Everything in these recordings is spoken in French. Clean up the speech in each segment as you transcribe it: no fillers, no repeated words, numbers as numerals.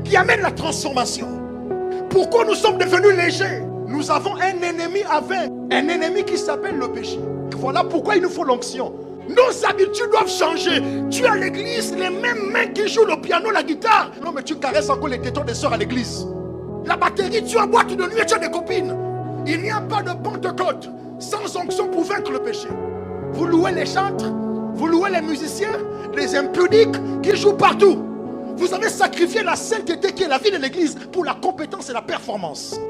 qui amène la transformation. Pourquoi nous sommes devenus légers? Nous avons un ennemi avec, un ennemi qui s'appelle le péché. Voilà pourquoi il nous faut l'onction. Nos habitudes doivent changer. Tu es à l'église, les mêmes mains qui jouent le piano, la guitare. Non, mais tu caresses encore les tétons des soeurs à l'église. La batterie, tu as boîte de nuit et tu as des copines. Il n'y a pas de Pentecôte sans onction pour vaincre le péché. Vous louez les chantres, vous louez les musiciens, les impudiques qui jouent partout. Vous avez sacrifié la sainteté qui est la vie de l'église pour la compétence et la performance.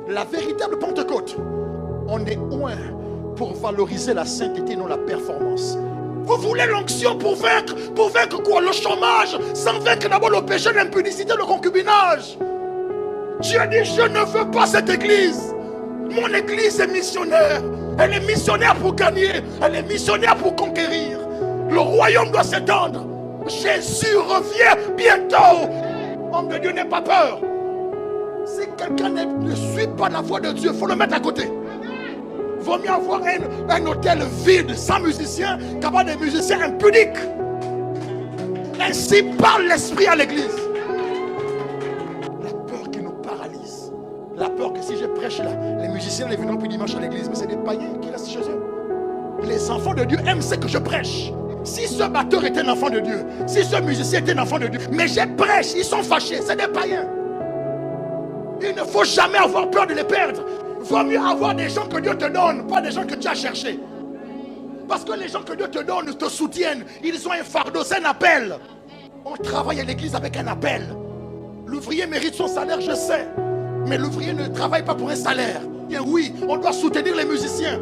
La véritable Pentecôte, on est loin pour valoriser la sainteté, non la performance. Vous voulez l'onction pour vaincre quoi? Le chômage, sans vaincre d'abord le péché, l'impudicité, le concubinage. Dieu dit, je ne veux pas cette église. Mon église est missionnaire. Elle est missionnaire pour gagner. Elle est missionnaire pour conquérir. Le royaume doit s'étendre. Jésus revient bientôt. Homme de Dieu, n'aie pas peur. Si quelqu'un ne suit pas la voix de Dieu, il faut le mettre à côté. Il vaut mieux avoir un hôtel vide sans musiciens qu'avoir des musiciens impudiques. Ainsi parle l'esprit à l'église. La peur qui nous paralyse. La peur que si je prêche là, les musiciens ne viendront plus dimanche à l'église. Mais c'est des païens qui restent chez eux. Les enfants de Dieu aiment ce que je prêche. Si ce batteur était un enfant de Dieu, si ce musicien était un enfant de Dieu, mais je prêche, ils sont fâchés, c'est des païens. Il ne faut jamais avoir peur de les perdre. Il vaut mieux avoir des gens que Dieu te donne, pas des gens que tu as cherchés. Parce que les gens que Dieu te donne te soutiennent. Ils ont un fardeau, c'est un appel. On travaille à l'église avec un appel. L'ouvrier mérite son salaire, je sais. Mais l'ouvrier ne travaille pas pour un salaire. Bien oui, on doit soutenir les musiciens.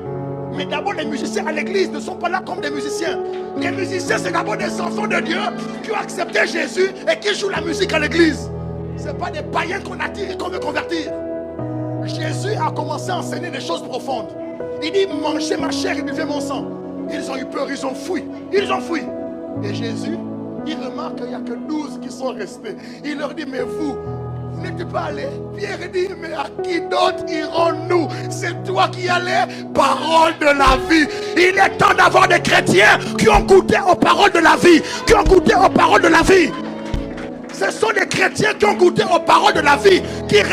Mais d'abord, les musiciens à l'église ne sont pas là comme des musiciens. Les musiciens, c'est d'abord des enfants de Dieu qui ont accepté Jésus et qui jouent la musique à l'église. Ce n'est pas des païens qu'on attire et qu'on veut convertir. Jésus a commencé à enseigner des choses profondes. Il dit, mangez ma chair et buvez mon sang. Ils ont eu peur, ils ont fui. Ils ont fui. Et Jésus, il remarque qu'il n'y a que 12 qui sont restés. Il leur dit, mais vous n'êtes pas allés? Pierre dit, mais à qui d'autre irons-nous? C'est toi qui allais, parole de la vie. Il est temps d'avoir des chrétiens qui ont goûté aux paroles de la vie. Qui ont goûté aux paroles de la vie. Ce sont des chrétiens qui ont goûté aux paroles de la vie. Qui